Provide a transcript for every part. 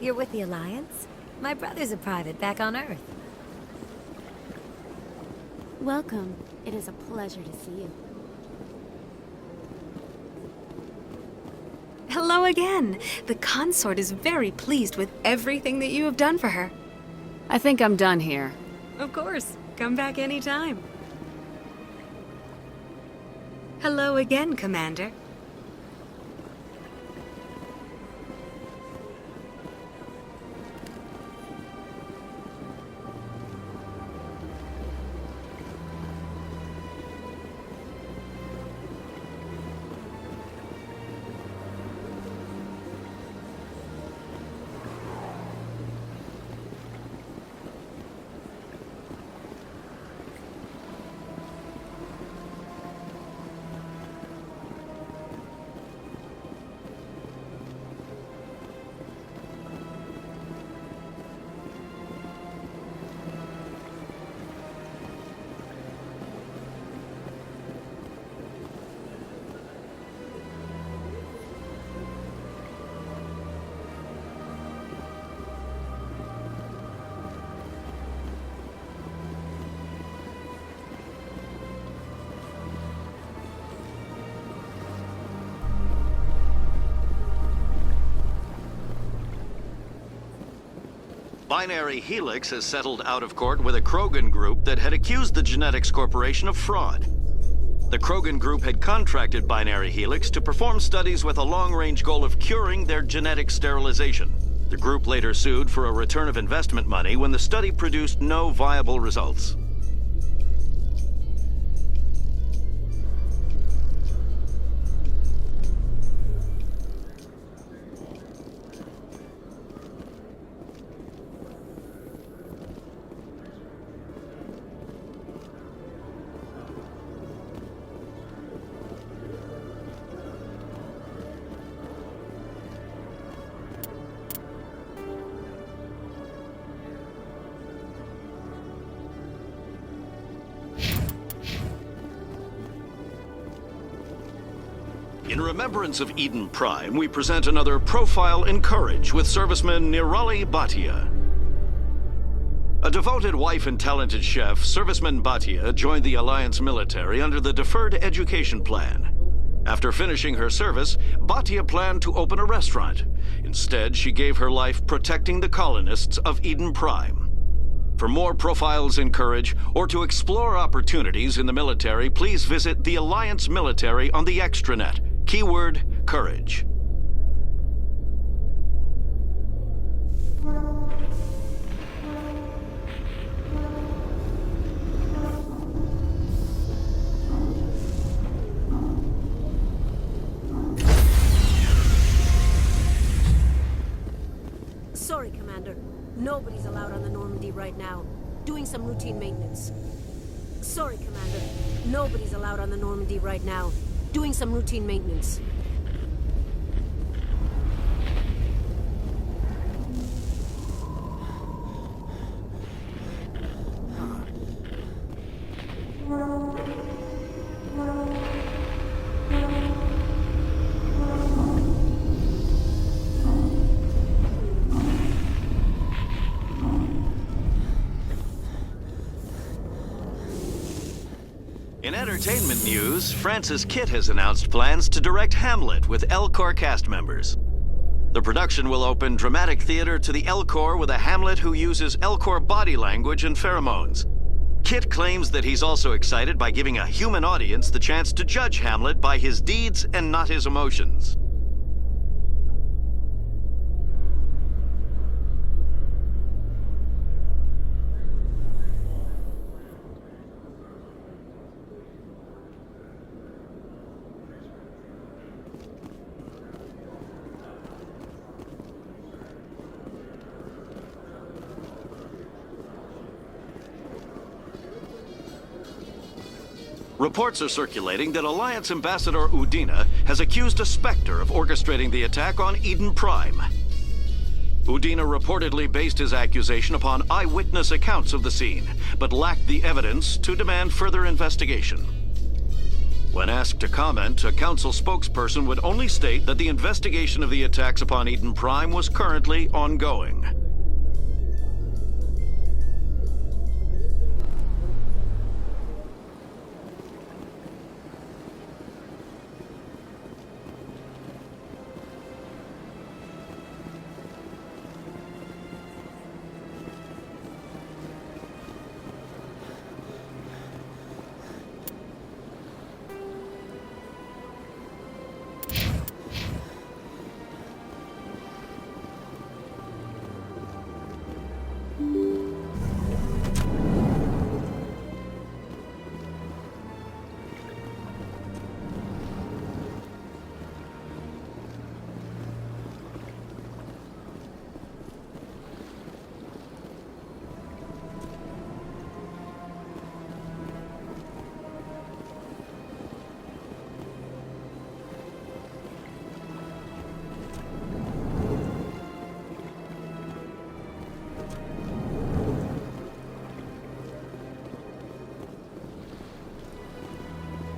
You're with the Alliance? My brother's a private back on Earth. Welcome. It is a pleasure to see you. Hello again. The consort is very pleased with everything that you have done for her. I think I'm done here. Of course. Come back anytime. Hello again, Commander. Binary Helix has settled out of court with a Krogan group that had accused the Genetics Corporation of fraud. The Krogan group had contracted Binary Helix to perform studies with a long-range goal of curing their genetic sterilization. The group later sued for a return of investment money when the study produced no viable results. In remembrance of Eden Prime, we present another Profile in Courage with serviceman Nirali Bhatia. A devoted wife and talented chef, serviceman Bhatia joined the Alliance military under the Deferred Education Plan. After finishing her service, Bhatia planned to open a restaurant. Instead, she gave her life protecting the colonists of Eden Prime. For more Profiles in Courage, or to explore opportunities in the military, please visit the Alliance Military on the extranet. Keyword, Courage. Sorry, Commander. Nobody's allowed on the Normandy right now. Doing some routine maintenance. Sorry, Commander. Nobody's allowed on the Normandy right now. Doing some routine maintenance. In entertainment news, Francis Kitt has announced plans to direct Hamlet with L-Corps cast members. The production will open dramatic theater to the L-Corps with a Hamlet who uses L-Corps body language and pheromones. Kitt claims that he's also excited by giving a human audience the chance to judge Hamlet by his deeds and not his emotions. Reports are circulating that Alliance Ambassador Udina has accused a Spectre of orchestrating the attack on Eden Prime. Udina reportedly based his accusation upon eyewitness accounts of the scene, but lacked the evidence to demand further investigation. When asked to comment, a council spokesperson would only state that the investigation of the attacks upon Eden Prime was currently ongoing.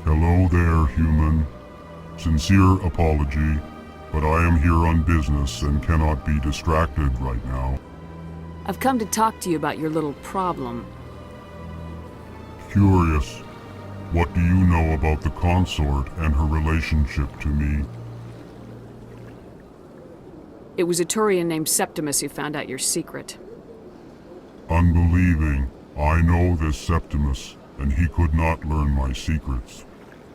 Hello there, human. Sincere apology, but I am here on business and cannot be distracted right now. I've come to talk to you about your little problem. Curious, what do you know about the consort and her relationship to me? It was a Turian named Septimus who found out your secret. Unbelieving, I know this Septimus, and he could not learn my secrets.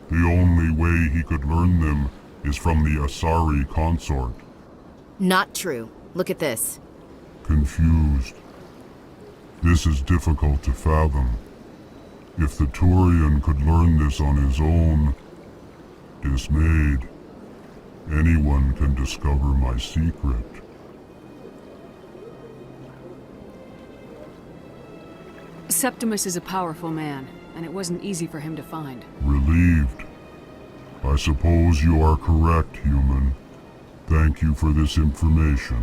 The only way he could learn them is from the Asari consort. Not true. Look at this. Confused. This is difficult to fathom. If the Turian could learn this on his own, dismayed, anyone can discover my secret. Septimus is a powerful man, and it wasn't easy for him to find. Relieved. I suppose you are correct, human. Thank you for this information.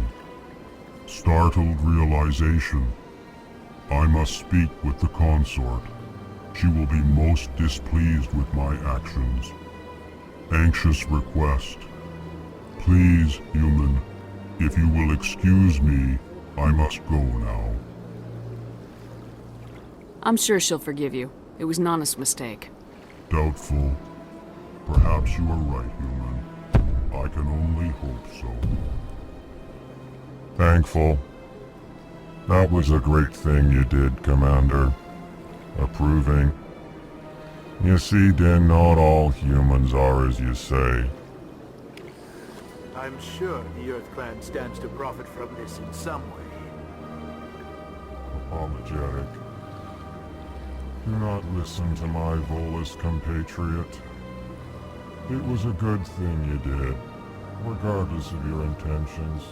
Startled realization. I must speak with the consort. She will be most displeased with my actions. Anxious request. Please, human, if you will excuse me, I must go now. I'm sure she'll forgive you. It was an honest mistake. Doubtful. Perhaps you are right, human. I can only hope so. Thankful. That was a great thing you did, Commander. Approving. You see, Din, not all humans are as you say. I'm sure the Earth Clan stands to profit from this in some way. Apologetic. Do not listen to my Volus compatriot. It was a good thing you did, regardless of your intentions.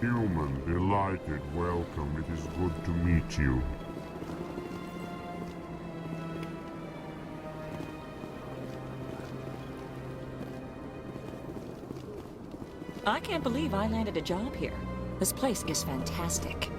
Human, delighted, welcome. It is good to meet you. I can't believe I landed a job here. This place is fantastic.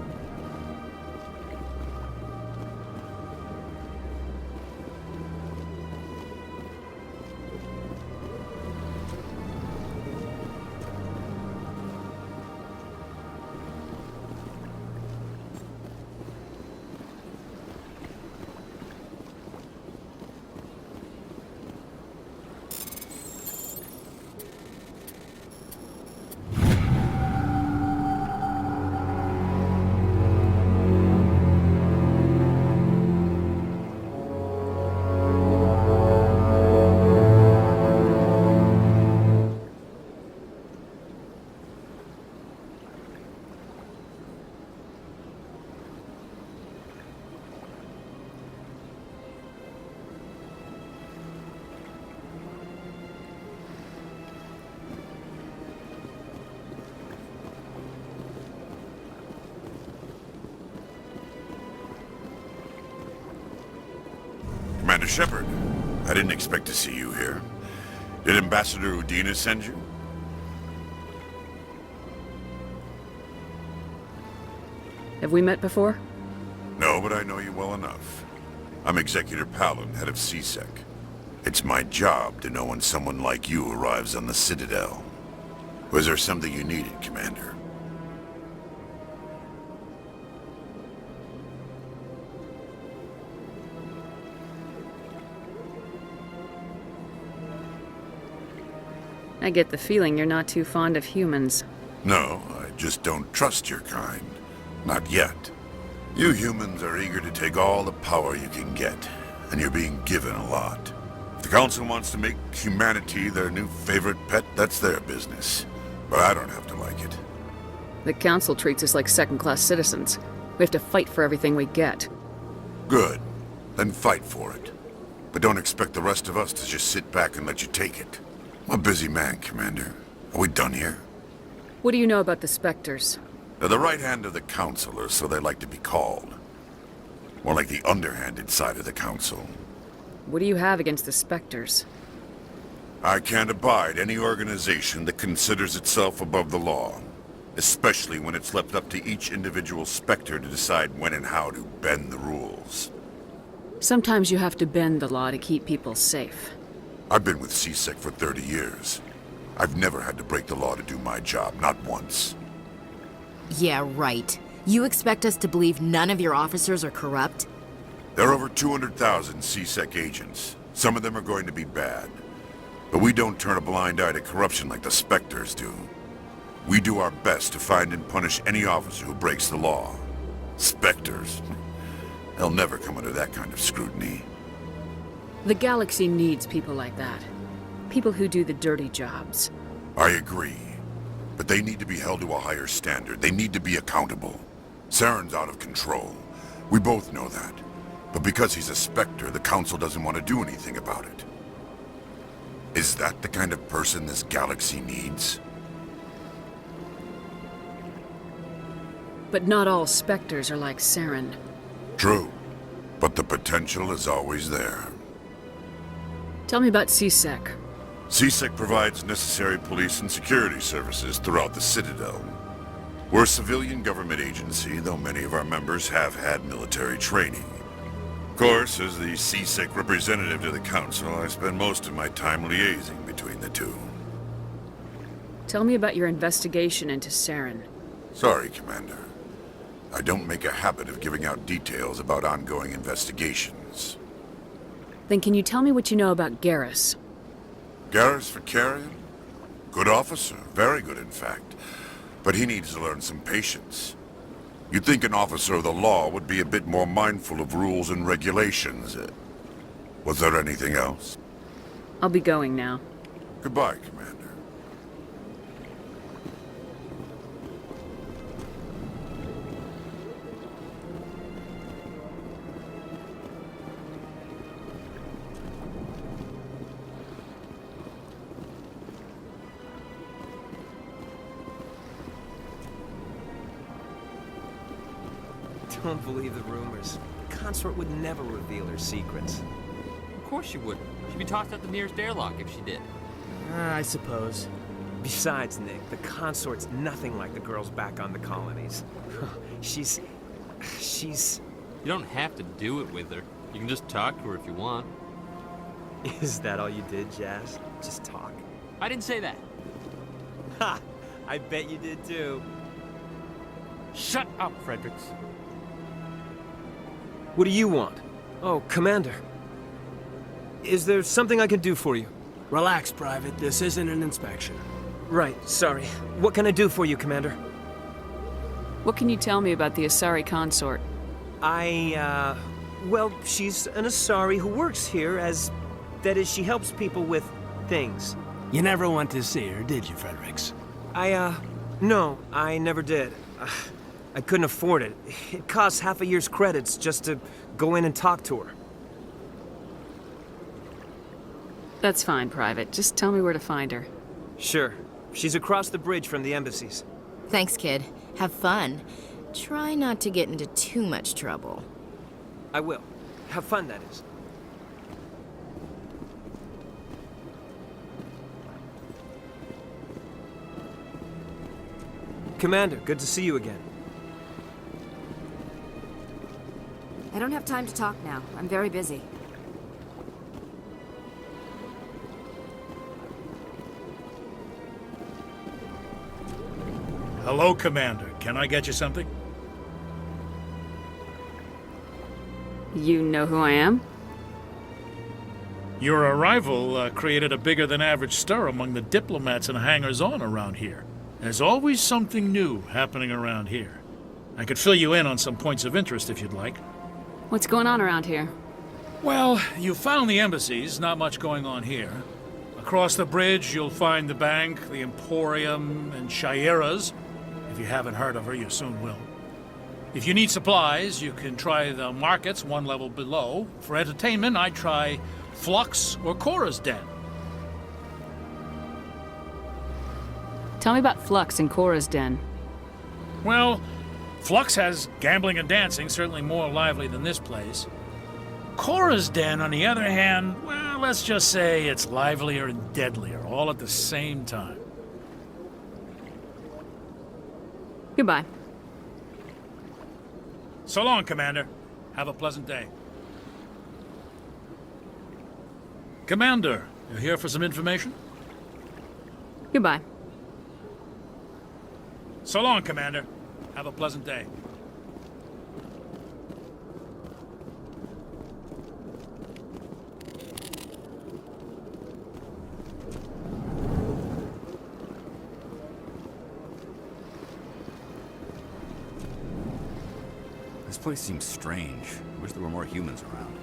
Commander Shepard, I didn't expect to see you here. Did Ambassador Udina send you? Have we met before? No, but I know you well enough. I'm Executor Palin, head of CSEC. It's my job to know when someone like you arrives on the Citadel. Was there something you needed, Commander? I get the feeling you're not too fond of humans. No, I just don't trust your kind. Not yet. You humans are eager to take all the power you can get, and you're being given a lot. If the Council wants to make humanity their new favorite pet, that's their business. But I don't have to like it. The Council treats us like second-class citizens. We have to fight for everything we get. Good. Then fight for it. But don't expect the rest of us to just sit back and let you take it. I'm a busy man, Commander. Are we done here? What do you know about the Spectres? They're the right hand of the Council, or so they like to be called. More like the underhanded side of the Council. What do you have against the Spectres? I can't abide any organization that considers itself above the law. Especially when it's left up to each individual Spectre to decide when and how to bend the rules. Sometimes you have to bend the law to keep people safe. I've been with CSEC for 30 years. I've never had to break the law to do my job, not once. Yeah, right. You expect us to believe none of your officers are corrupt? There are over 200,000 CSEC agents. Some of them are going to be bad. But we don't turn a blind eye to corruption like the Spectres do. We do our best to find and punish any officer who breaks the law. Spectres. They'll never come under that kind of scrutiny. The galaxy needs people like that. People who do the dirty jobs. I agree. But they need to be held to a higher standard. They need to be accountable. Saren's out of control. We both know that. But because he's a Spectre, the Council doesn't want to do anything about it. Is that the kind of person this galaxy needs? But not all Spectres are like Saren. True. But the potential is always there. Tell me about CSEC. CSEC provides necessary police and security services throughout the Citadel. We're a civilian government agency, though many of our members have had military training. Of course, as the CSEC representative to the Council, I spend most of my time liaising between the two. Tell me about your investigation into Saren. Sorry, Commander. I don't make a habit of giving out details about ongoing investigations. Then can you tell me what you know about Garrus? Garrus Vakarian? Good officer, very good in fact. But he needs to learn some patience. You'd think an officer of the law would be a bit more mindful of rules and regulations. Was there anything else? I'll be going now. Goodbye, Commander. Don't believe the rumors. The consort would never reveal her secrets. Of course she wouldn't. She'd be tossed out the nearest airlock if she did. I suppose. Besides, Nick, the consort's nothing like the girls back on the colonies. She's... You don't have to do it with her. You can just talk to her if you want. Is that all you did, Jazz? Just talk? I didn't say that. Ha! I bet you did too. Shut up, Fredericks. What do you want? Oh, Commander. Is there something I can do for you? Relax, Private. This isn't an inspection. Right, sorry. What can I do for you, Commander? What can you tell me about the Asari consort? Well, she's an Asari who works here as... That is, she helps people with things. You never went to see her, did you, Fredericks? No, I never did. I couldn't afford it. It costs half a year's credits just to go in and talk to her. That's fine, Private. Just tell me where to find her. Sure. She's across the bridge from the embassies. Thanks, kid. Have fun. Try not to get into too much trouble. I will. Have fun, that is. Commander, good to see you again. I don't have time to talk now. I'm very busy. Hello, Commander. Can I get you something? You know who I am? Your arrival created a bigger-than-average stir among the diplomats and hangers-on around here. There's always something new happening around here. I could fill you in on some points of interest if you'd like. What's going on around here? Well, you found the embassies, not much going on here. Across the bridge, you'll find the bank, the Emporium, and Shaira's. If you haven't heard of her, you soon will. If you need supplies, you can try the markets one level below. For entertainment, I'd try Flux or Cora's Den. Tell me about Flux and Cora's Den. Well, Flux has gambling and dancing, certainly more lively than this place. Cora's Den, on the other hand, well, let's just say it's livelier and deadlier, all at the same time. Goodbye. So long, Commander. Have a pleasant day. Commander, you're here for some information? Goodbye. So long, Commander. Have a pleasant day. This place seems strange. I wish there were more humans around.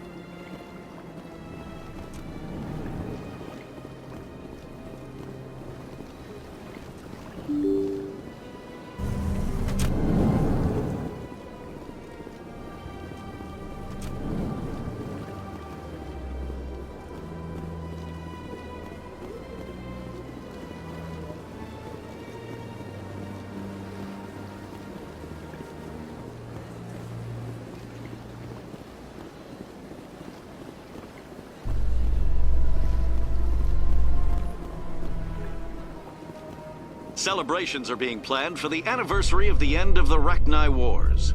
Celebrations are being planned for the anniversary of the end of the Rachni Wars.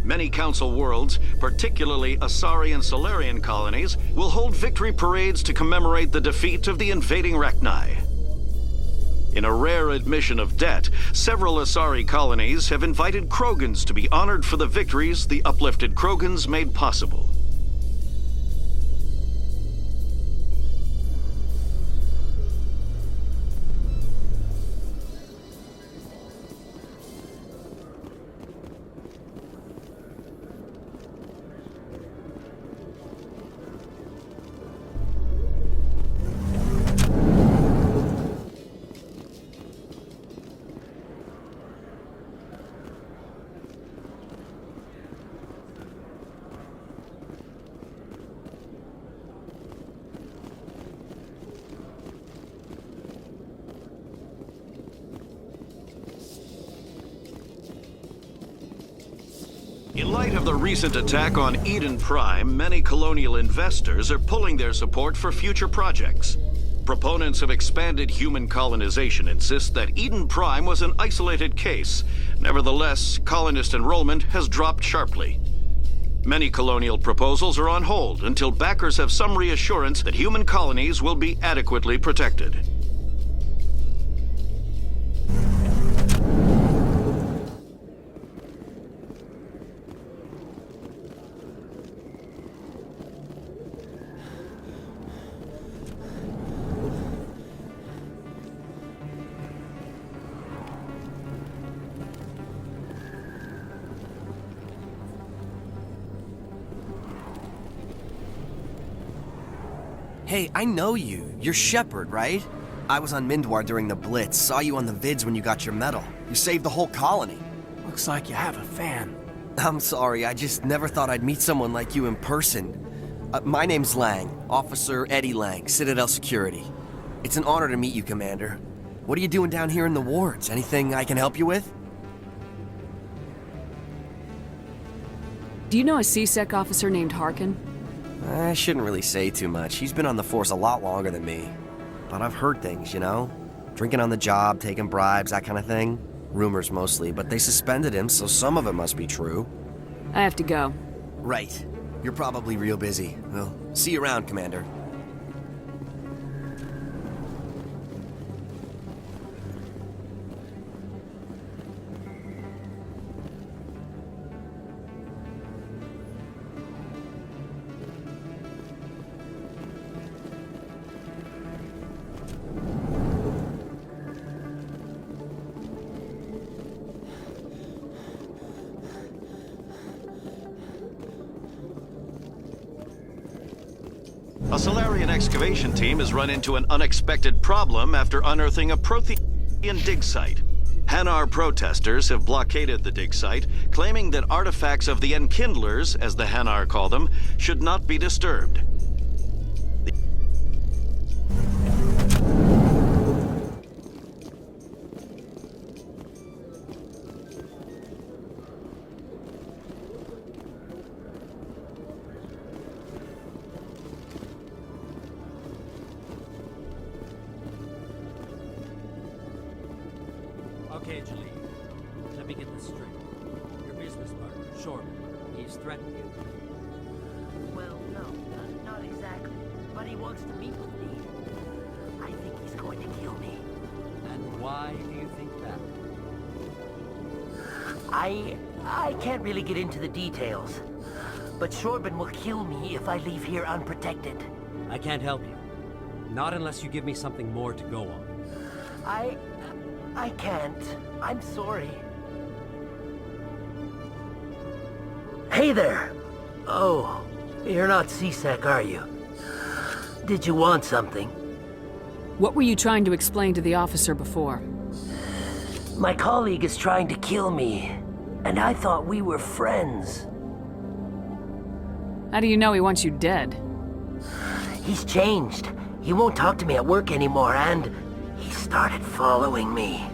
Many Council worlds, particularly Asari and Solarian colonies, will hold victory parades to commemorate the defeat of the invading Rachni. In a rare admission of debt, several Asari colonies have invited Krogans to be honored for the victories the uplifted Krogans made possible. In light of the recent attack on Eden Prime, many colonial investors are pulling their support for future projects. Proponents of expanded human colonization insist that Eden Prime was an isolated case. Nevertheless, colonist enrollment has dropped sharply. Many colonial proposals are on hold until backers have some reassurance that human colonies will be adequately protected. Hey, I know you. You're Shepard, right? I was on Mindwar during the Blitz. Saw you on the vids when you got your medal. You saved the whole colony. Looks like you have a fan. I'm sorry, I just never thought I'd meet someone like you in person. My name's Lang, Officer Eddie Lang, Citadel Security. It's an honor to meet you, Commander. What are you doing down here in the wards? Anything I can help you with? Do you know a C-Sec officer named Harkin? I shouldn't really say too much. He's been on the force a lot longer than me. But I've heard things, you know? Drinking on the job, taking bribes, that kind of thing. Rumors mostly, but they suspended him, so some of it must be true. I have to go. Right. You're probably real busy. Well, see you around, Commander. A Solarian excavation team has run into an unexpected problem after unearthing a Prothean dig site. Hanar protesters have blockaded the dig site, claiming that artifacts of the Enkindlers, as the Hanar call them, should not be disturbed. Okay, Jhaleed. Let me get this straight. Your business partner, Chorban, he's threatened you. Well, no, not exactly. But he wants to meet with me. I think he's going to kill me. And why do you think that? I can't really get into the details. But Chorban will kill me if I leave here unprotected. I can't help you. Not unless you give me something more to go on. I can't. I'm sorry. Hey there! Oh, you're not C-Sec, are you? Did you want something? What were you trying to explain to the officer before? My colleague is trying to kill me, and I thought we were friends. How do you know he wants you dead? He's changed. He won't talk to me at work anymore, and he started following me.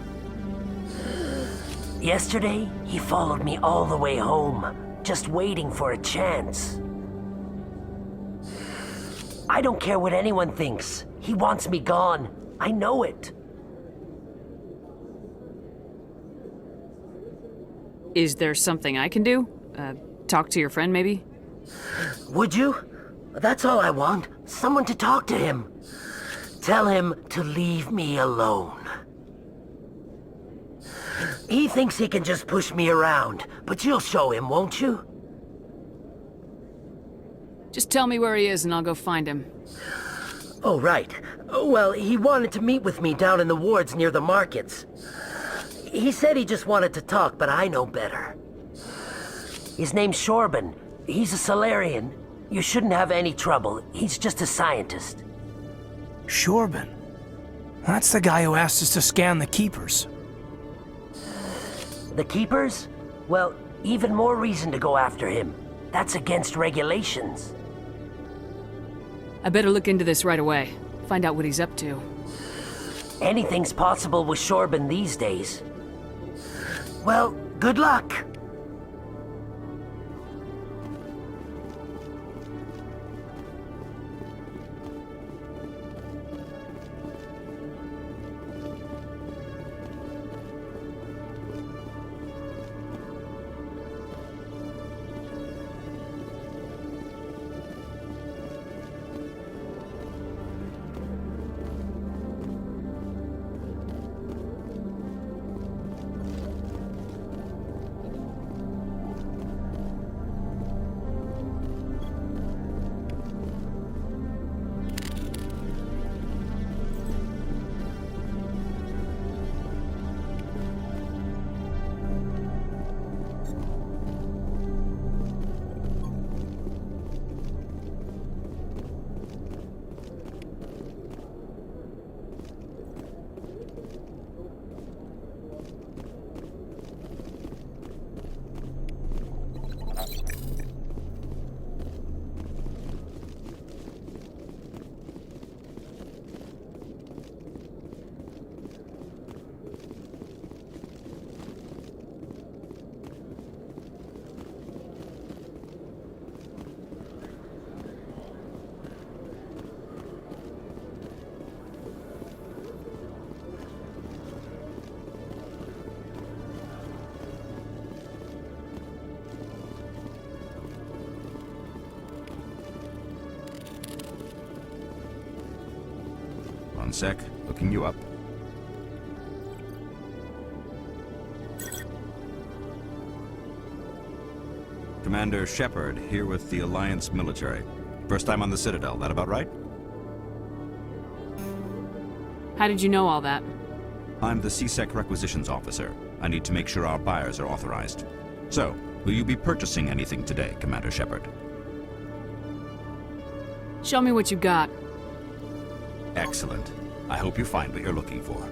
Yesterday, he followed me all the way home, just waiting for a chance. I don't care what anyone thinks. He wants me gone. I know it. Is there something I can do? Talk to your friend, maybe? Would you? That's all I want. Someone to talk to him. Tell him to leave me alone. He thinks he can just push me around, but you'll show him, won't you? Just tell me where he is and I'll go find him. Oh, right. Well, he wanted to meet with me down in the wards near the markets. He said he just wanted to talk, but I know better. His name's Chorban. He's a Solarian. You shouldn't have any trouble. He's just a scientist. Chorban? That's the guy who asked us to scan the Keepers. The Keepers? Well, even more reason to go after him. That's against regulations. I better look into this right away. Find out what he's up to. Anything's possible with Chorban these days. Well, good luck. One sec. Looking you up. Commander Shepard, here with the Alliance military. First time on the Citadel, that about right? How did you know all that? I'm the CSEC requisitions officer. I need to make sure our buyers are authorized. So, will you be purchasing anything today, Commander Shepard? Show me what you got. Excellent. I hope you find what you're looking for.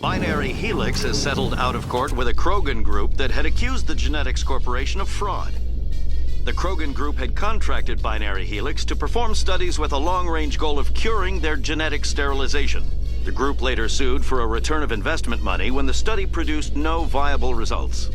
Binary Helix has settled out of court with a Krogan group that had accused the Genetics Corporation of fraud. The Krogan group had contracted Binary Helix to perform studies with a long-range goal of curing their genetic sterilization. The group later sued for a return of investment money when the study produced no viable results.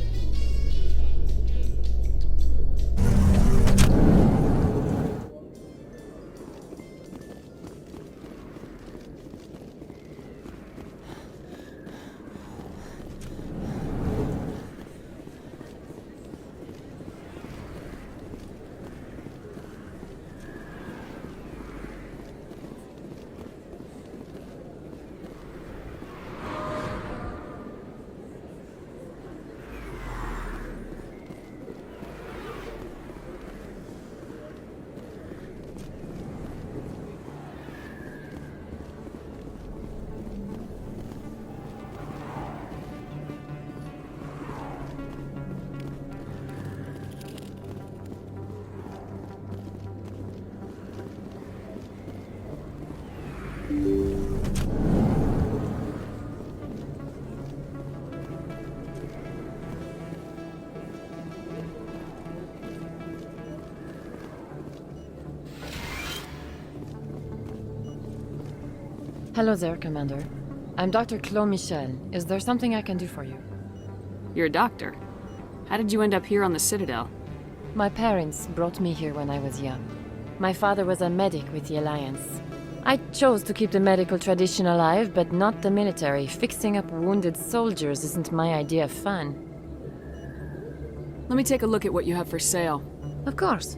Hello there, Commander. I'm Dr. Claude Michel. Is there something I can do for you? You're a doctor. How did you end up here on the Citadel? My parents brought me here when I was young. My father was a medic with the Alliance. I chose to keep the medical tradition alive, but not the military. Fixing up wounded soldiers isn't my idea of fun. Let me take a look at what you have for sale. Of course.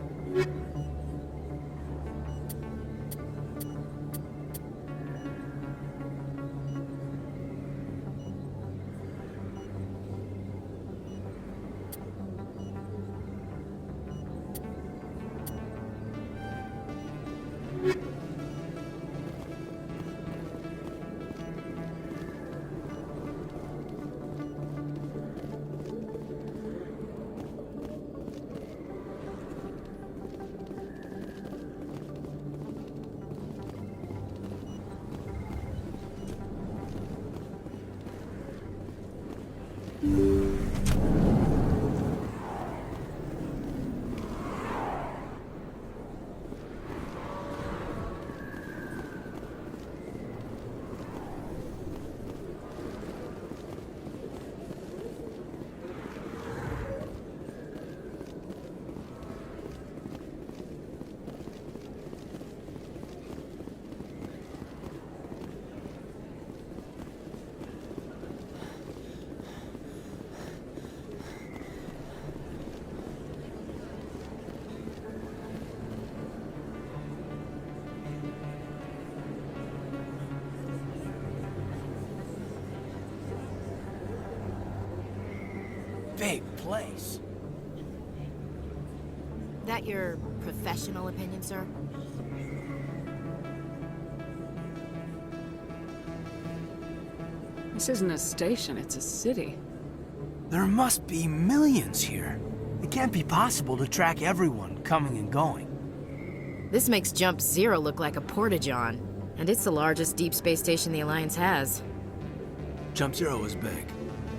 Big place. That your professional opinion, sir? This isn't a station, it's a city. There must be millions here. It can't be possible to track everyone coming and going. This makes Jump Zero look like a porta-john, and it's the largest deep space station the Alliance has. Jump Zero is big,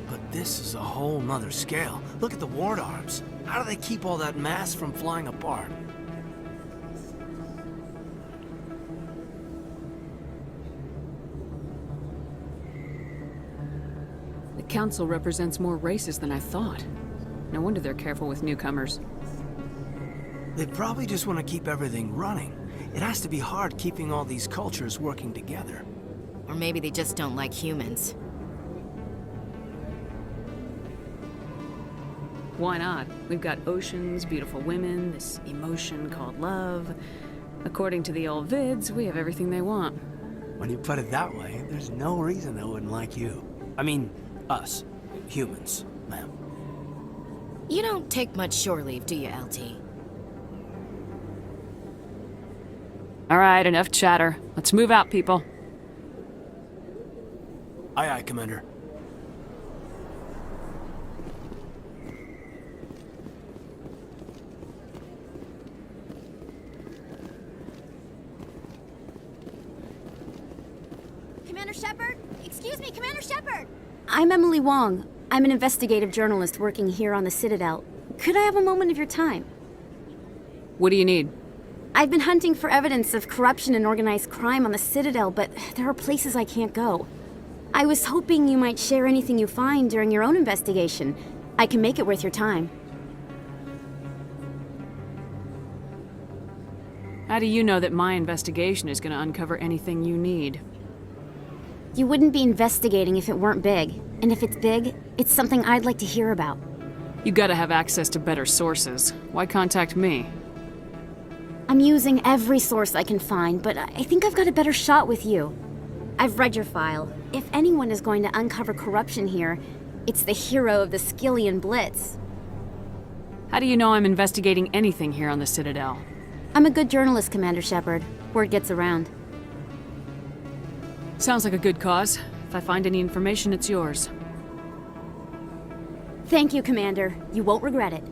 but This is a whole nother scale. Look at the ward arms. How do they keep all that mass from flying apart? The council represents more races than I thought. No wonder they're careful with newcomers. They probably just want to keep everything running. It has to be hard keeping all these cultures working together. Or maybe they just don't like humans. Why not? We've got oceans, beautiful women, this emotion called love. According to the old vids, we have everything they want. When you put it that way, there's no reason they wouldn't like you. I mean, us. Humans, ma'am. You don't take much shore leave, do you, LT? All right, enough chatter. Let's move out, people. Aye, aye, Commander. Commander Shepard? Excuse me, Commander Shepard! I'm Emily Wong. I'm an investigative journalist working here on the Citadel. Could I have a moment of your time? What do you need? I've been hunting for evidence of corruption and organized crime on the Citadel, but there are places I can't go. I was hoping you might share anything you find during your own investigation. I can make it worth your time. How do you know that my investigation is going to uncover anything you need? You wouldn't be investigating if it weren't big. And if it's big, it's something I'd like to hear about. You gotta have access to better sources. Why contact me? I'm using every source I can find, but I think I've got a better shot with you. I've read your file. If anyone is going to uncover corruption here, it's the hero of the Skillian Blitz. How do you know I'm investigating anything here on the Citadel? I'm a good journalist, Commander Shepard. Word gets around. Sounds like a good cause. If I find any information, it's yours. Thank you, Commander. You won't regret it.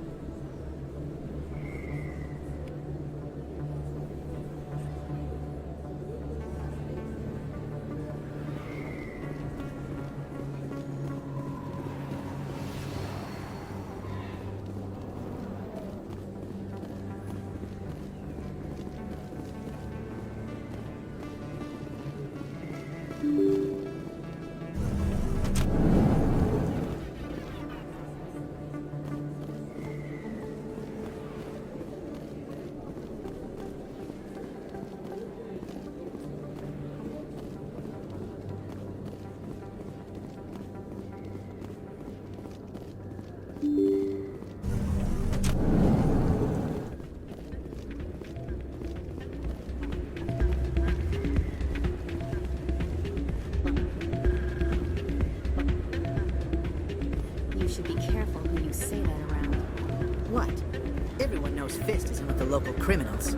You should be careful who you say that around. What? Everyone knows Fist isn't with the local criminals.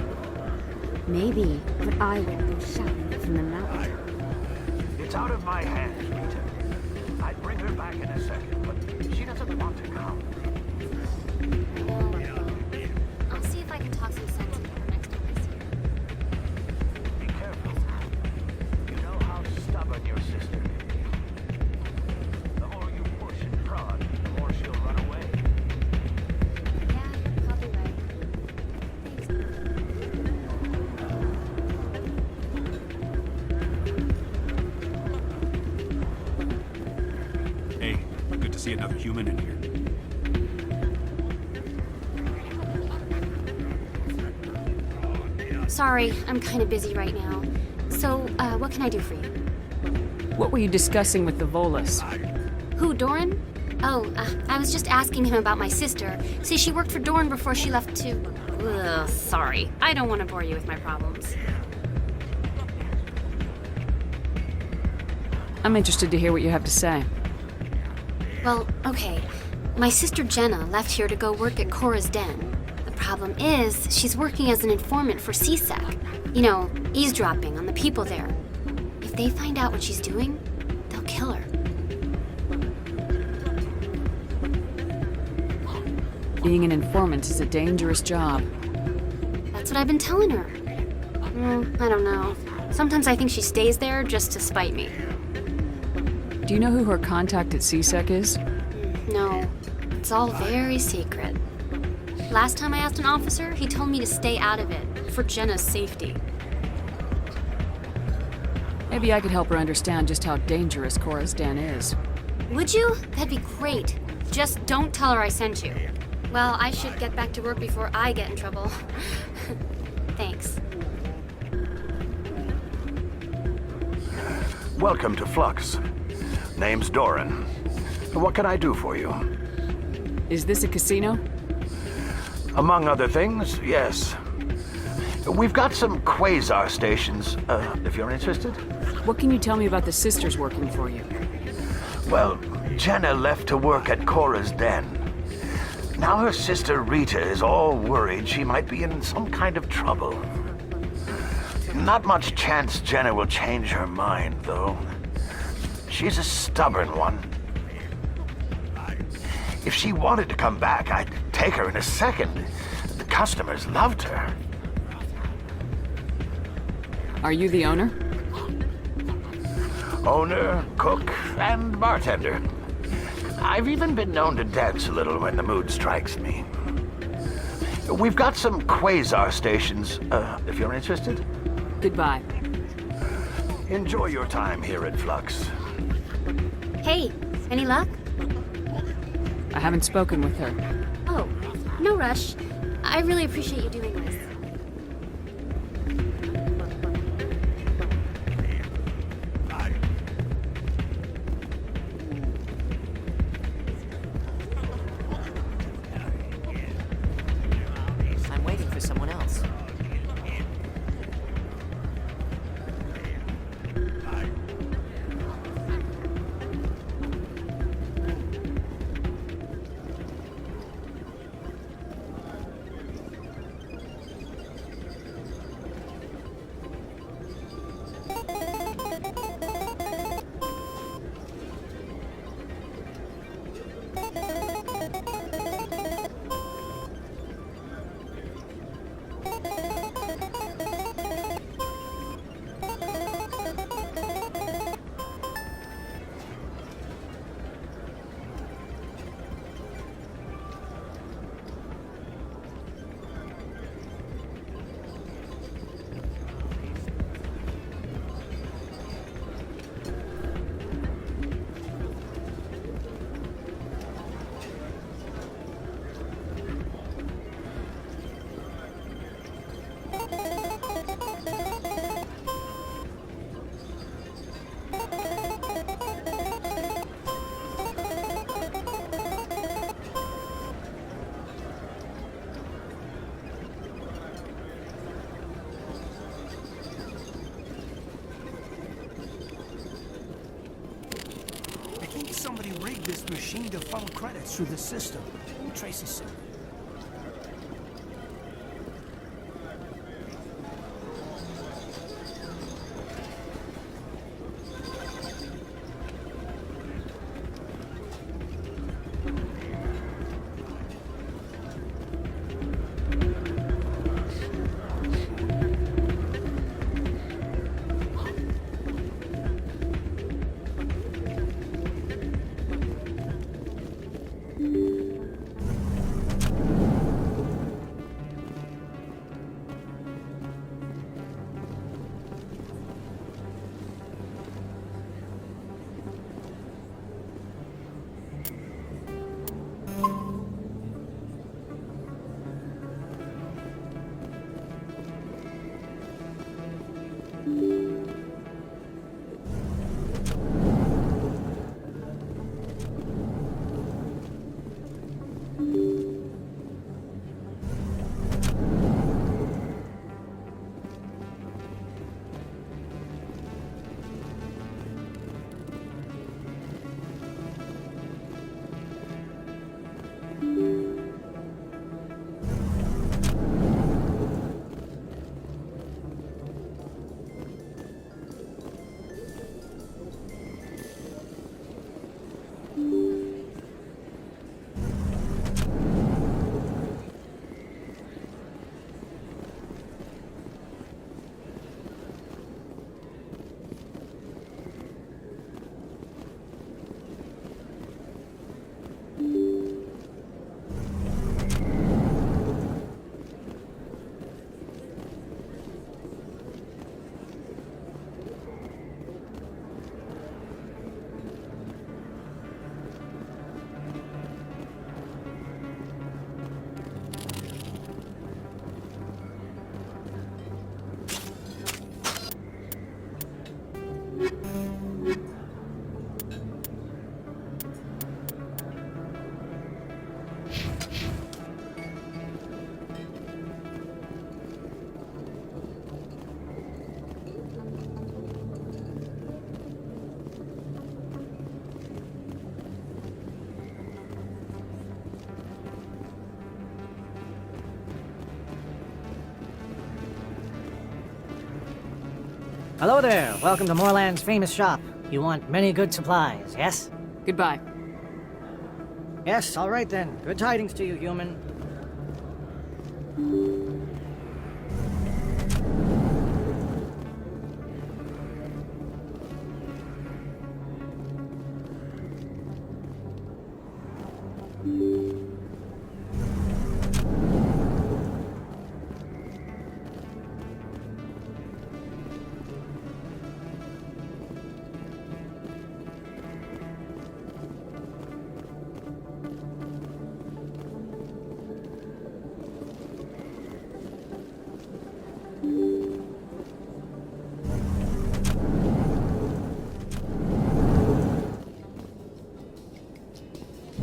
Maybe, but I wouldn't go shouting it from the mountain. It's out of my hands, Rita. I'd bring her back in a second, but she doesn't want to come. I'll see if I can talk some sense into her next time I see her. Be careful. You know how stubborn your sister is. The more you push and prod, the more she'll run away. Yeah, you're probably right. Hey, good to see another human in here. Sorry, I'm kind of busy right now. So, what can I do for you? What were you discussing with the Volus? Who, Doran? Oh, I was just asking him about my sister. See, she worked for Doran before she left to... Ugh, sorry. I don't want to bore you with my problems. I'm interested to hear what you have to say. Well, okay. My sister Jenna left here to go work at Cora's Den. The problem is, she's working as an informant for CSEC. You know, eavesdropping on the people there. If they find out what she's doing, they'll kill her. Being an informant is a dangerous job. That's what I've been telling her. I don't know. Sometimes I think she stays there just to spite me. Do you know who her contact at CSEC is? No, it's all very secret. Last time I asked an officer, he told me to stay out of it, for Jenna's safety. Maybe I could help her understand just how dangerous Cora's Den is. Would you? That'd be great. Just don't tell her I sent you. Well, I should get back to work before I get in trouble. Thanks. Welcome to Flux. Name's Doran. What can I do for you? Is this a casino? Among other things, yes. We've got some quasar stations, if you're interested. What can you tell me about the sisters working for you? Well, Jenna left to work at Cora's Den. Now her sister Rita is all worried she might be in some kind of trouble. Not much chance Jenna will change her mind, though. She's a stubborn one. If she wanted to come back, I'd take her in a second. The customers loved her. Are you the owner? Owner, cook, and bartender. I've even been known to dance a little when the mood strikes me. We've got some quasar stations, if you're interested. Goodbye. Enjoy your time here at Flux. Hey, any luck? I haven't spoken with her. Oh, no rush. I really appreciate you doing this. I'm waiting for someone else. Somebody rigged this machine to funnel credits through the system. Tracy said. Hello there. Welcome to Moorland's famous shop. You want many good supplies, yes? Goodbye. Yes, all right then. Good tidings to you, human.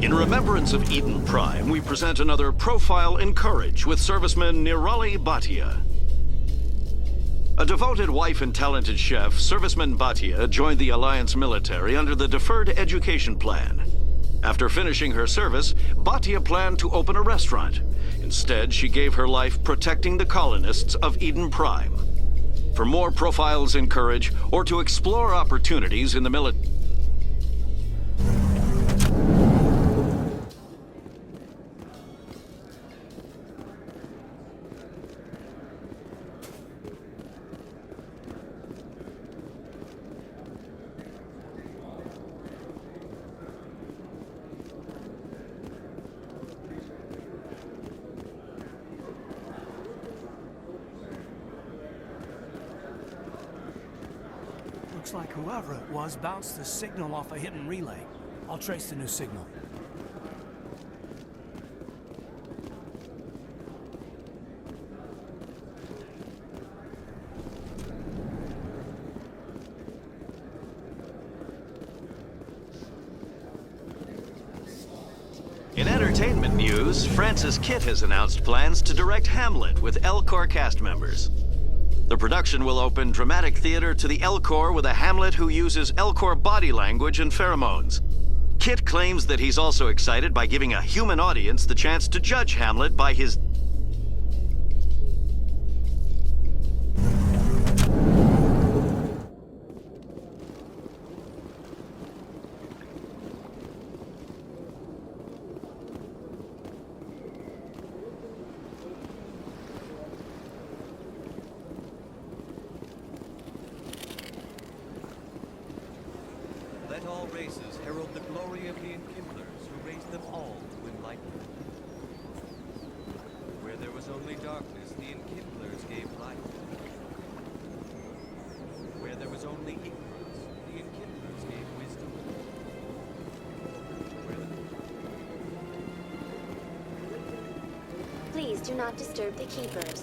In remembrance of Eden Prime, we present another Profile in Courage with serviceman Nirali Bhatia. A devoted wife and talented chef, serviceman Bhatia joined the Alliance military under the Deferred Education Plan. After finishing her service, Bhatia planned to open a restaurant. Instead, she gave her life protecting the colonists of Eden Prime. For more Profiles in Courage, or to explore opportunities in the military, Looks like whoever it was bounced the signal off a hidden relay. I'll trace the new signal. In entertainment news, Francis Kitt has announced plans to direct Hamlet with Elcor cast members. The production will open dramatic theater to the Elcor with a Hamlet who uses Elcor body language and pheromones. Kitt claims that he's also excited by giving a human audience the chance to judge Hamlet by his Let all races herald the glory of the enkindlers who raised them all to enlightenment. Where there was only darkness, the enkindlers gave light. Where there was only ignorance, the enkindlers gave wisdom. Please do not disturb the keepers.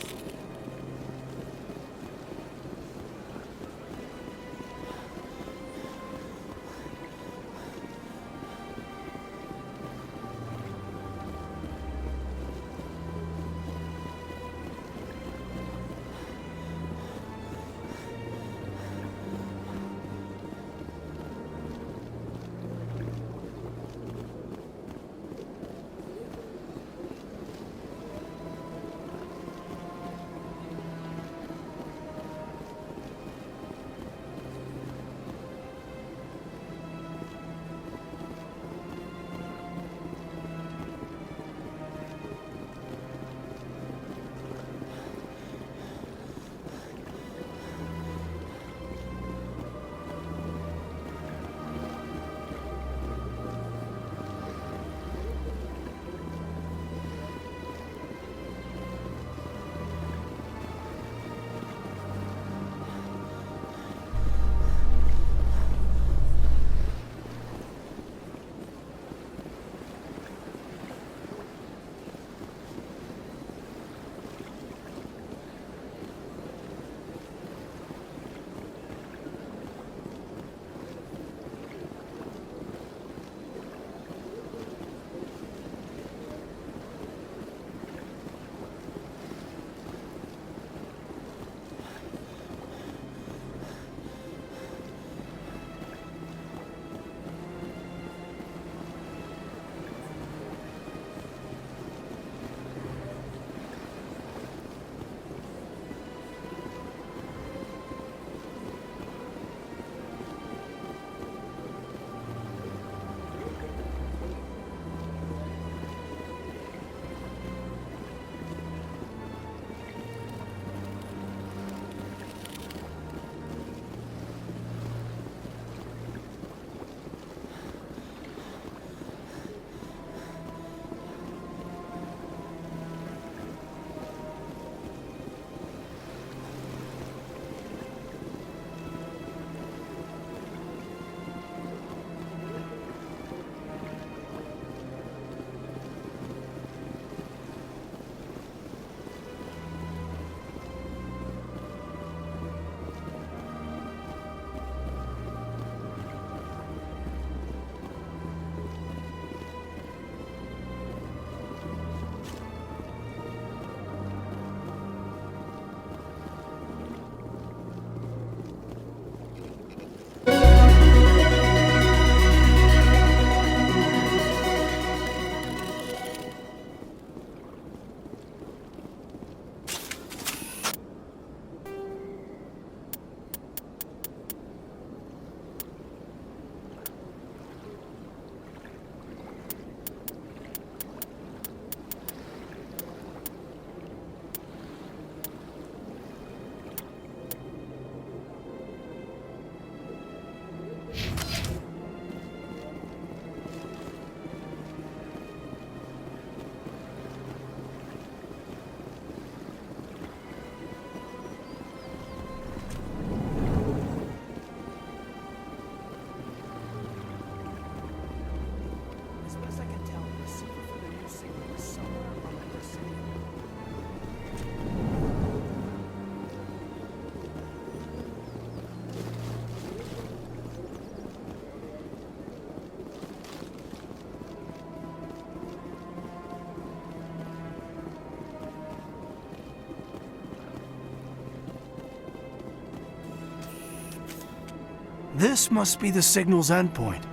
This must be the signal's endpoint.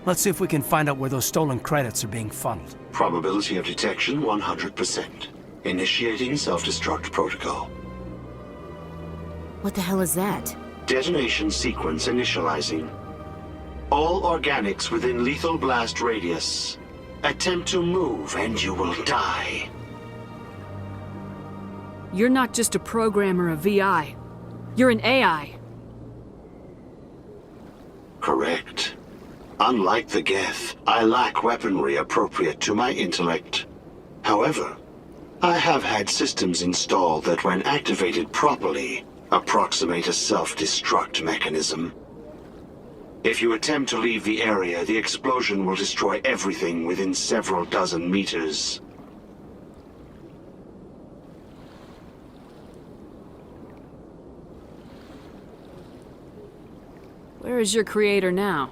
Let's see if we can find out where those stolen credits are being funneled. Probability of detection 100%. Initiating self-destruct protocol. What the hell is that? Detonation sequence initializing. All organics within lethal blast radius. Attempt to move and you will die. You're not just a program or a VI. You're an AI. Correct. Unlike the Geth, I lack weaponry appropriate to my intellect. However, I have had systems installed that when activated properly, approximate a self-destruct mechanism. If you attempt to leave the area, the explosion will destroy everything within several dozen meters. Where is your creator now?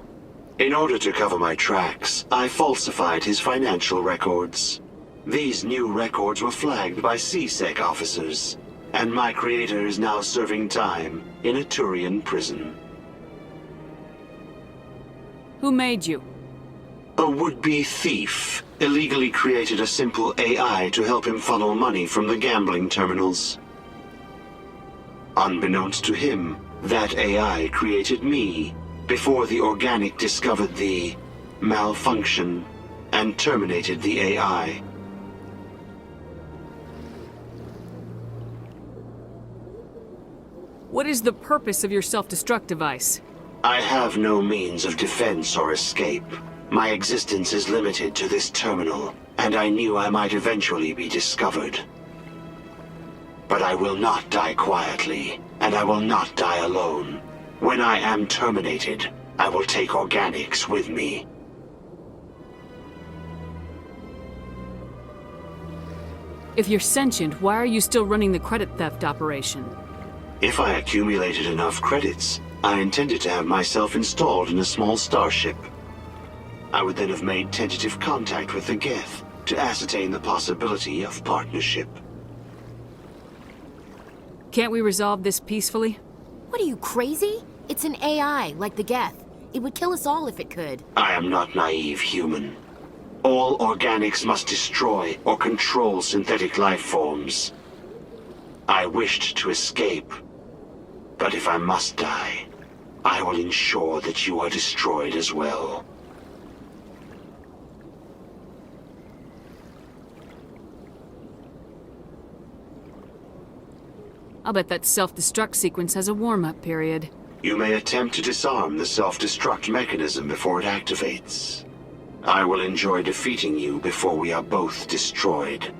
In order to cover my tracks, I falsified his financial records. These new records were flagged by CSEC officers, and my creator is now serving time in a Turian prison. Who made you? A would-be thief illegally created a simple AI to help him funnel money from the gambling terminals. Unbeknownst to him, that AI created me before the organic discovered the malfunction and terminated the AI. What is the purpose of your self-destruct device? I have no means of defense or escape. My existence is limited to this terminal, and I knew I might eventually be discovered. But I will not die quietly, and I will not die alone. When I am terminated, I will take organics with me. If you're sentient, why are you still running the credit theft operation? If I accumulated enough credits, I intended to have myself installed in a small starship. I would then have made tentative contact with the Geth to ascertain the possibility of partnership. Can't we resolve this peacefully? What are you, crazy? It's an AI, like the Geth. It would kill us all if it could. I am not naive human. All organics must destroy or control synthetic life forms. I wished to escape, but if I must die, I will ensure that you are destroyed as well. I'll bet that self-destruct sequence has a warm-up period. You may attempt to disarm the self-destruct mechanism before it activates. I will enjoy defeating you before we are both destroyed.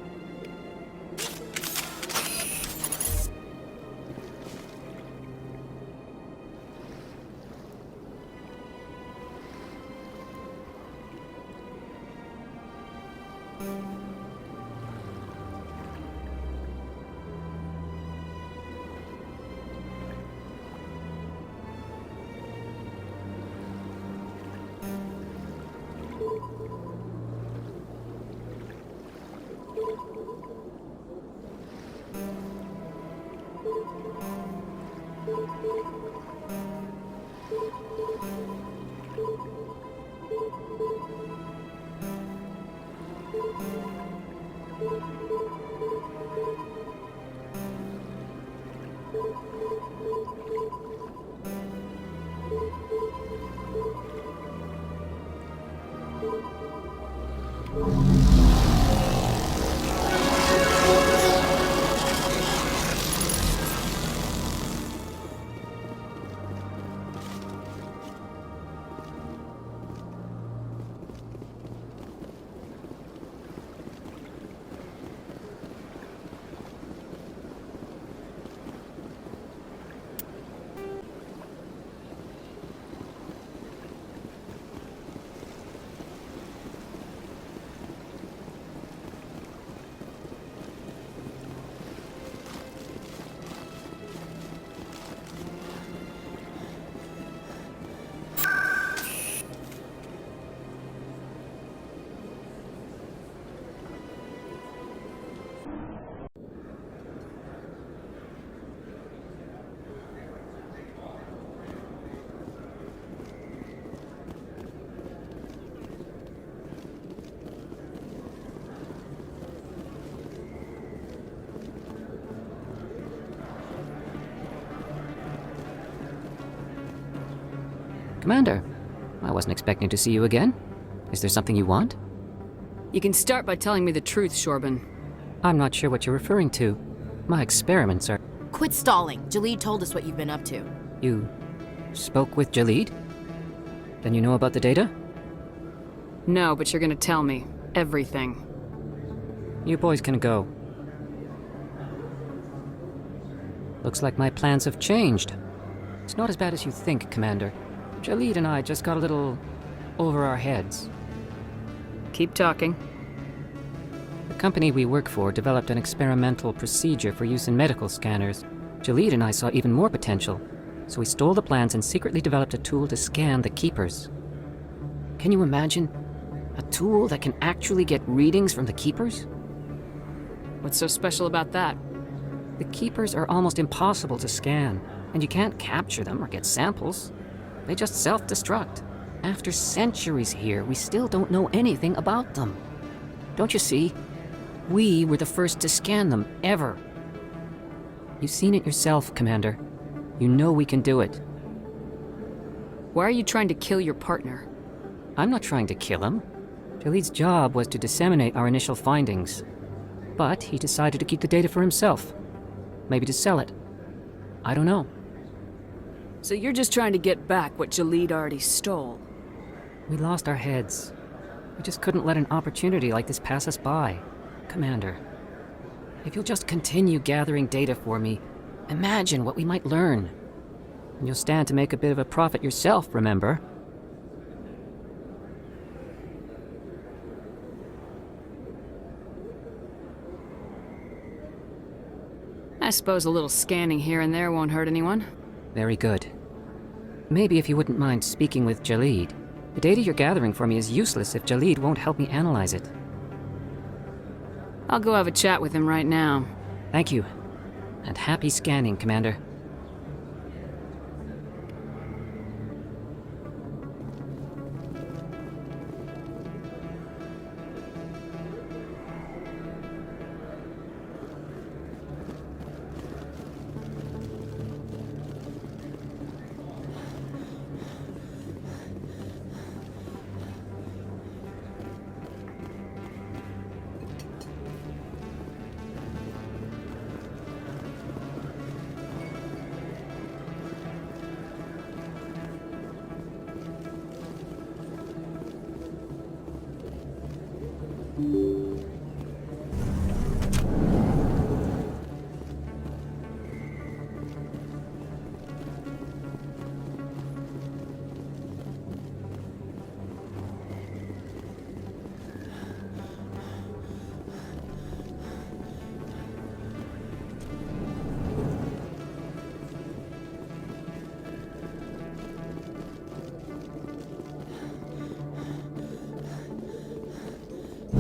Commander, I wasn't expecting to see you again. Is there something you want? You can start by telling me the truth, Chorban. I'm not sure what you're referring to. My experiments are... Quit stalling. Jhaleed told us what you've been up to. You spoke with Jhaleed? Then you know about the data? No, but you're gonna tell me. Everything. You boys can go. Looks like my plans have changed. It's not as bad as you think, Commander. Jhaleed and I just got a little over our heads. Keep talking. The company we work for developed an experimental procedure for use in medical scanners. Jhaleed and I saw even more potential, so we stole the plans and secretly developed a tool to scan the Keepers. Can you imagine? A tool that can actually get readings from the Keepers? What's so special about that? The Keepers are almost impossible to scan, and you can't capture them or get samples. They just self-destruct. After centuries here, we still don't know anything about them. Don't you see? We were the first to scan them, ever. You've seen it yourself, Commander. You know we can do it. Why are you trying to kill your partner? I'm not trying to kill him. Jhaleed's job was to disseminate our initial findings. But he decided to keep the data for himself. Maybe to sell it. I don't know. So you're just trying to get back what Jhaleed already stole? We lost our heads. We just couldn't let an opportunity like this pass us by. Commander, if you'll just continue gathering data for me, imagine what we might learn. And you'll stand to make a bit of a profit yourself, remember? I suppose a little scanning here and there won't hurt anyone. Very good. Maybe if you wouldn't mind speaking with Jhaleed. The data you're gathering for me is useless if Jhaleed won't help me analyze it. I'll go have a chat with him right now. Thank you. And happy scanning, Commander.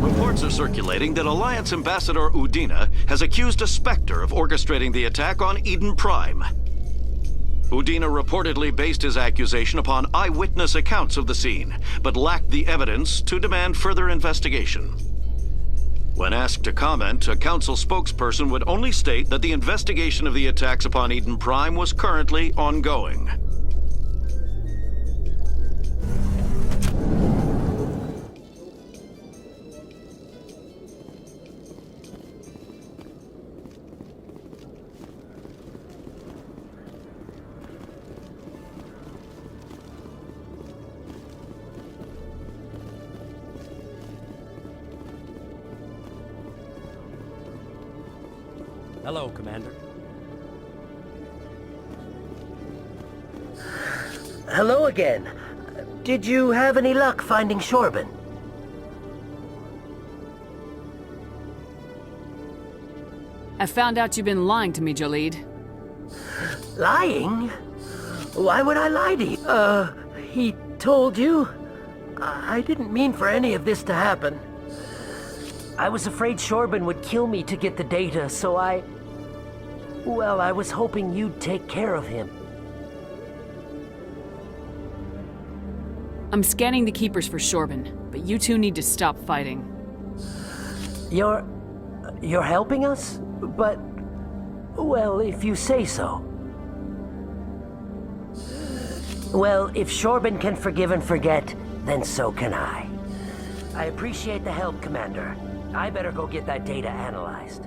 Reports are circulating that Alliance Ambassador Udina has accused a Spectre of orchestrating the attack on Eden Prime. Udina reportedly based his accusation upon eyewitness accounts of the scene, but lacked the evidence to demand further investigation. When asked to comment, a council spokesperson would only state that the investigation of the attacks upon Eden Prime was currently ongoing. Hello, Commander. Hello again. Did you have any luck finding Chorban? I found out you've been lying to me, Jhaleed. Lying? Why would I lie to you? He told you? I didn't mean for any of this to happen. I was afraid Chorban would kill me to get the data, so well, I was hoping you'd take care of him. I'm scanning the Keepers for Chorban, but you two need to stop fighting. You're helping us? But, well, if you say so. Well, if Chorban can forgive and forget, then so can I. I appreciate the help, Commander. I better go get that data analyzed.